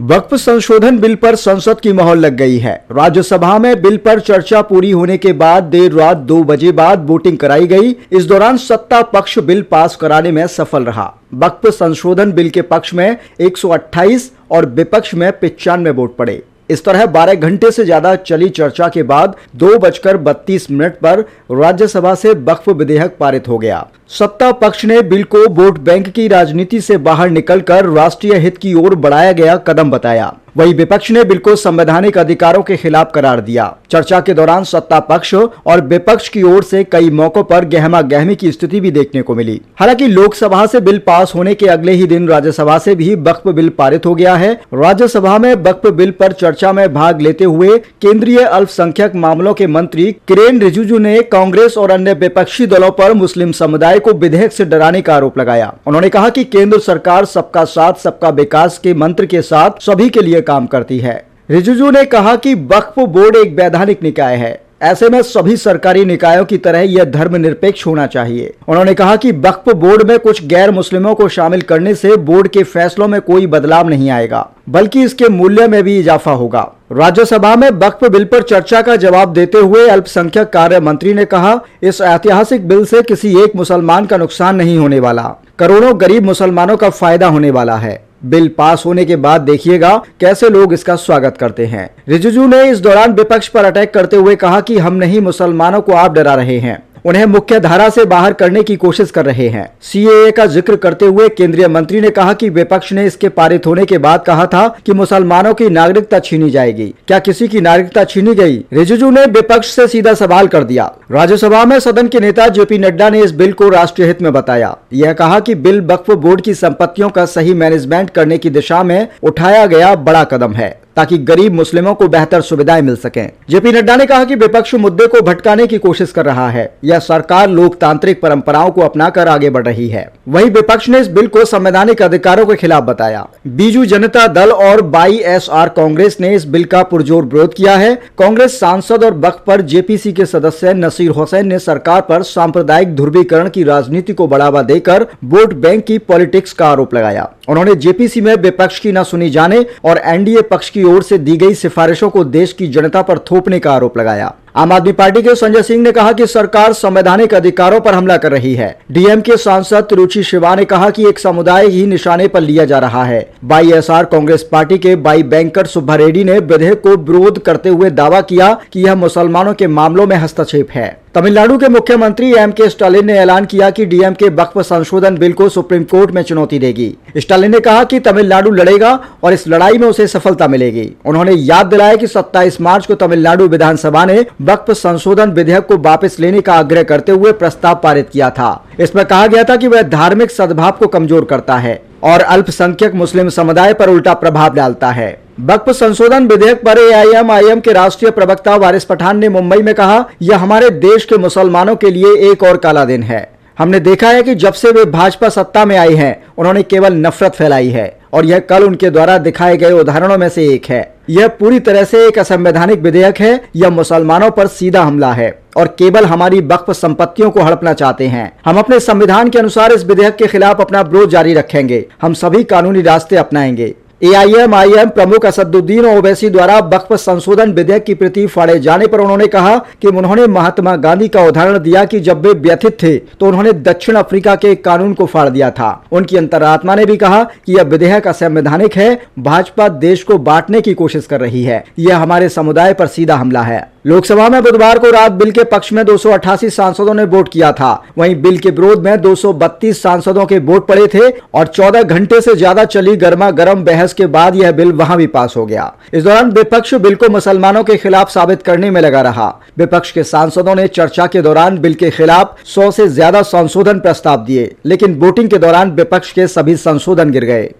वक्फ संशोधन बिल पर संसद की मोहर लग गई है। राज्यसभा में बिल पर चर्चा पूरी होने के बाद देर रात 2 बजे बाद वोटिंग कराई गई। इस दौरान सत्ता पक्ष बिल पास कराने में सफल रहा। वक्फ संशोधन बिल के पक्ष में 128 और विपक्ष में 95 वोट पड़े। इस तरह 12 घंटे से ज्यादा चली चर्चा के बाद 2:32 पर राज्यसभा से वक्फ विधेयक पारित हो गया। सत्ता पक्ष ने बिल को वोट बैंक की राजनीति से बाहर निकलकर राष्ट्रीय हित की ओर बढ़ाया गया कदम बताया। वहीं विपक्ष ने बिल को संवैधानिक अधिकारों के खिलाफ करार दिया। चर्चा के दौरान सत्ता पक्ष और विपक्ष की ओर से कई मौकों पर गहमा गहमी की स्थिति भी देखने को मिली। हालांकि लोकसभा से बिल पास होने के अगले ही दिन राज्यसभा से भी वक्फ बिल पारित हो गया है। राज्यसभा में वक्फ बिल पर चर्चा में भाग लेते हुए केंद्रीय अल्पसंख्यक मामलों के मंत्री किरेन रिजिजू ने कांग्रेस और अन्य विपक्षी दलों पर मुस्लिम समुदाय को विधेयक से डराने का आरोप लगाया। उन्होंने कहा कि केंद्र सरकार सबका साथ सबका विकास के मंत्र के साथ सभी के लिए काम करती है। रिजिजू ने कहा कि वक्फ बोर्ड एक वैधानिक निकाय है, ऐसे में सभी सरकारी निकायों की तरह यह धर्मनिरपेक्ष होना चाहिए। उन्होंने कहा कि वक्फ बोर्ड में कुछ गैर मुस्लिमों को शामिल करने से बोर्ड के फैसलों में कोई बदलाव नहीं आएगा, बल्कि इसके मूल्य में भी इजाफा होगा। राज्यसभा में वक्फ बिल पर चर्चा का जवाब देते हुए अल्पसंख्यक कार्य मंत्री ने कहा, इस ऐतिहासिक बिल से किसी एक मुसलमान का नुकसान नहीं होने वाला, करोड़ों गरीब मुसलमानों का फायदा होने वाला है। बिल पास होने के बाद देखिएगा कैसे लोग इसका स्वागत करते हैं। रिजिजू ने इस दौरान विपक्ष पर अटैक करते हुए कहा कि हम नहीं, मुसलमानों को आप डरा रहे हैं, उन्हें मुख्य धारा से बाहर करने की कोशिश कर रहे हैं। सीएए का जिक्र करते हुए केंद्रीय मंत्री ने कहा कि विपक्ष ने इसके पारित होने के बाद कहा था कि मुसलमानों की नागरिकता छीनी जाएगी। क्या किसी की नागरिकता छीनी गई? रिजिजू ने विपक्ष से सीधा सवाल कर दिया। राज्यसभा में सदन के नेता जेपी नड्डा ने इस बिल को राष्ट्रीय हित में बताया। यह कहा कि बिल वक्फ बोर्ड की संपत्तियों का सही मैनेजमेंट करने की दिशा में उठाया गया बड़ा कदम है, ताकि गरीब मुस्लिमों को बेहतर सुविधाएं मिल सकें। जेपी नड्डा ने कहा कि विपक्ष मुद्दे को भटकाने की कोशिश कर रहा है। यह सरकार लोकतांत्रिक परंपराओं को अपनाकर आगे बढ़ रही है। वहीं विपक्ष ने इस बिल को संवैधानिक अधिकारों के खिलाफ बताया। बीजू जनता दल और वाईएसआर कांग्रेस ने इस बिल का पुरजोर विरोध किया है। कांग्रेस सांसद और वक्फ पर जेपीसी के सदस्य नसीर हुसैन ने सरकार पर सांप्रदायिक ध्रुवीकरण की राजनीति को बढ़ावा देकर वोट बैंक की पॉलिटिक्स का आरोप लगाया। उन्होंने जेपीसी में विपक्ष की न सुनी जाने और एनडीए पक्ष की ओर से दी गई सिफारिशों को देश की जनता पर थोपने का आरोप लगाया। आम आदमी पार्टी के संजय सिंह ने कहा कि सरकार संवैधानिक अधिकारों पर हमला कर रही है। डीएमके सांसद रुचि शिवा ने कहा कि एक समुदाय ही निशाने पर लिया जा रहा है। वाईएसआर कांग्रेस पार्टी के बाई बैंकर सुब्बा रेड्डी ने विधेयक को विरोध करते हुए दावा किया कि यह मुसलमानों के मामलों में हस्तक्षेप है। तमिलनाडु के मुख्यमंत्री एम.के. स्टालिन ने ऐलान किया कि डीएमके वक्फ संशोधन बिल को सुप्रीम कोर्ट में चुनौती देगी। स्टालिन ने कहा कि तमिलनाडु लड़ेगा और इस लड़ाई में उसे सफलता मिलेगी। उन्होंने याद दिलाया कि 27 मार्च को तमिलनाडु विधानसभा ने वक्फ संशोधन विधेयक को वापस लेने का आग्रह करते हुए प्रस्ताव पारित किया था। इसमें कहा गया था कि वह धार्मिक सद्भाव को कमजोर करता है और अल्पसंख्यक मुस्लिम समुदाय पर उल्टा प्रभाव डालता है। वक्फ संशोधन विधेयक पर एआईएमआईएम के राष्ट्रीय प्रवक्ता वारिस पठान ने मुंबई में कहा, यह हमारे देश के मुसलमानों के लिए एक और काला दिन है। हमने देखा है कि जब से वे भाजपा सत्ता में आई है, उन्होंने केवल नफरत फैलाई है और यह कल उनके द्वारा दिखाए गए उदाहरणों में से एक है। यह पूरी तरह से एक असंवैधानिक विधेयक है। यह मुसलमानों पर सीधा हमला है और केवल हमारी वक्फ संपत्तियों को हड़पना चाहते हैं। हम अपने संविधान के अनुसार इस विधेयक के खिलाफ अपना विरोध जारी रखेंगे। हम सभी कानूनी रास्ते अपनाएंगे। एआईएमआईएम प्रमुख असदुद्दीन ओवैसी द्वारा वक्फ संशोधन विधेयक की प्रति फाड़े जाने पर उन्होंने कहा कि उन्होंने महात्मा गांधी का उदाहरण दिया कि जब वे व्यथित थे तो उन्होंने दक्षिण अफ्रीका के एक कानून को फाड़ दिया था। उनकी अंतरात्मा ने भी कहा कि यह विधेयक असंवैधानिक है। भाजपा देश को बांटने की कोशिश कर रही है। यह हमारे समुदाय पर सीधा हमला है। लोकसभा में बुधवार को रात बिल के पक्ष में 288 सांसदों ने वोट किया था। वहीं बिल के विरोध में 232 सांसदों के वोट पड़े थे और 14 घंटे से ज्यादा चली गर्मा गर्म बहस के बाद यह बिल वहां भी पास हो गया। इस दौरान विपक्ष बिल को मुसलमानों के खिलाफ साबित करने में लगा रहा। विपक्ष के सांसदों ने चर्चा के दौरान बिल के खिलाफ 100 से ज्यादा संशोधन प्रस्ताव दिए, लेकिन वोटिंग के दौरान विपक्ष के सभी संशोधन गिर गए।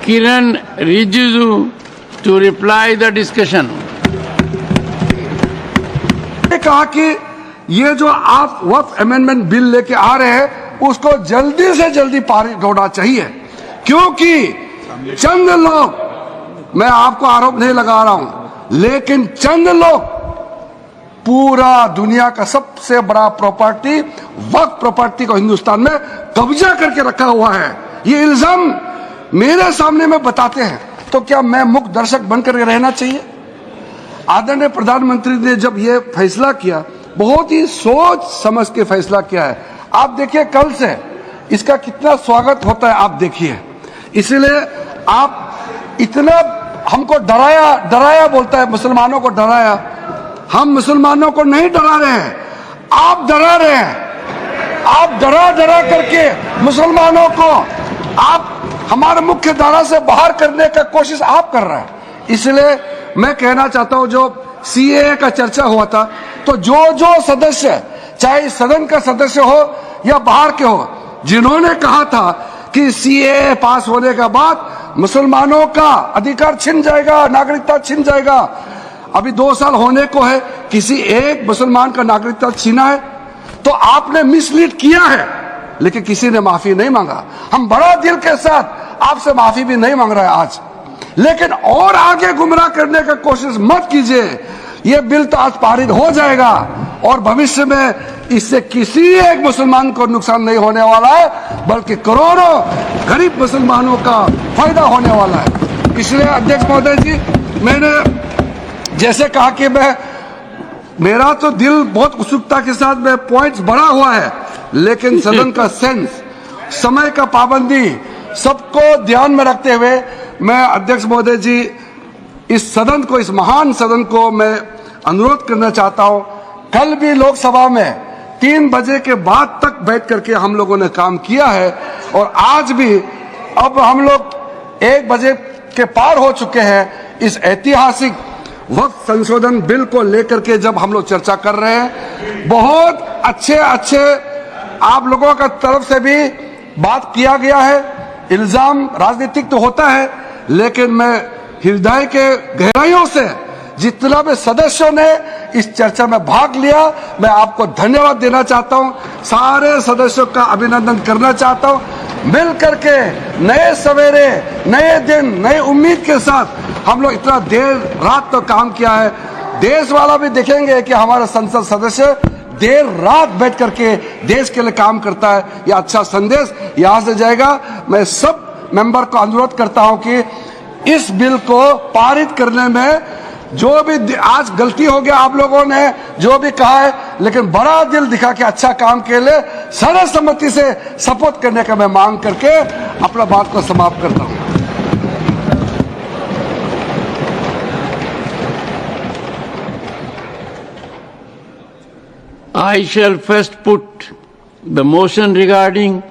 किरण Rijiju to reply the discussion. कहा कि ये जो आप वक्फ अमेंडमेंट बिल लेके आ रहे हैं उसको जल्दी से जल्दी पारित होना चाहिए, क्योंकि चंद लोग, मैं आपको आरोप नहीं लगा रहा हूं, लेकिन चंद लोग पूरा दुनिया का सबसे बड़ा प्रॉपर्टी वक्फ प्रॉपर्टी को हिंदुस्तान में कब्जा करके रखा हुआ है। ये इल्जाम मेरे सामने में बताते हैं, तो क्या मैं मुख्य दर्शक बनकर रहना चाहिए? आदरणीय प्रधानमंत्री ने जब ये फैसला किया, बहुत ही सोच समझ के फैसला किया है। आप देखिए कल से इसका कितना स्वागत होता है, आप देखिए। इसलिए आप इतना हमको डराया बोलता है, मुसलमानों को डराया। हम मुसलमानों को नहीं डरा रहे हैं, आप डरा रहे हैं। आप डरा करके मुसलमानों को आप हमारे मुख्य धारा से बाहर करने का कोशिश आप कर रहे हैं। इसलिए मैं कहना चाहता हूं, जो सीएए का चर्चा हुआ था, तो जो सदस्य, चाहे सदन का सदस्य हो या बाहर के हो, जिन्होंने कहा था कि सीएए पास होने के बाद मुसलमानों का अधिकार छिन जाएगा, नागरिकता छिन जाएगा, अभी 2 साल होने को है, किसी एक मुसलमान का नागरिकता छीना है? तो आपने मिसलीड किया है, लेकिन किसी ने माफी नहीं मांगा। हम बड़ा दिल के साथ आपसे माफी भी नहीं मांग रहे हैं आज, लेकिन और आगे गुमराह करने का कोशिश मत कीजिए। ये बिल तो आज पारित हो जाएगा और भविष्य में इससे किसी एक मुसलमान को नुकसान नहीं होने वाला है, बल्कि करोड़ों गरीब मुसलमानों का फायदा होने वाला है। इसलिए अध्यक्ष महोदय जी, मैंने जैसे कहा कि मेरा तो दिल बहुत उत्सुकता के साथ में पॉइंट्स बढ़ा हुआ है, लेकिन सदन का सेंस, समय का पाबंदी, सबको ध्यान में रखते हुए मैं अध्यक्ष महोदय जी इस सदन को, इस महान सदन को मैं अनुरोध करना चाहता हूं। कल भी लोकसभा में 3 बजे के बाद तक बैठ करके हम लोगों ने काम किया है, और आज भी अब हम लोग 1 बजे के पार हो चुके हैं। इस ऐतिहासिक वक्त संशोधन बिल को लेकर के जब हम लोग चर्चा कर रहे हैं, बहुत अच्छे आप लोगों का तरफ से भी बात किया गया है। इल्जाम राजनीतिक तो होता है, लेकिन मैं हृदय के गहराइयों से जितना भी सदस्यों ने इस चर्चा में भाग लिया, मैं आपको धन्यवाद देना चाहता हूं। सारे सदस्यों का अभिनंदन करना चाहता हूं। मिल करके नए सवेरे, नए दिन, नई उम्मीद के साथ हम लोग इतना देर रात तो काम किया है। देश वाला भी देखेंगे कि हमारा संसद सदस्य देर रात बैठ करके देश के लिए काम करता है। यह अच्छा संदेश यहां से जाएगा। मैं सब मेंबर को अनुरोध करता हूं कि इस बिल को पारित करने में जो भी आज गलती हो गया, आप लोगों ने जो भी कहा है, लेकिन बड़ा दिल दिखा के अच्छा काम के लिए सर्वसम्मति से सपोर्ट करने का मैं मांग करके अपना बात को समाप्त करता हूं। I shall first put the motion regarding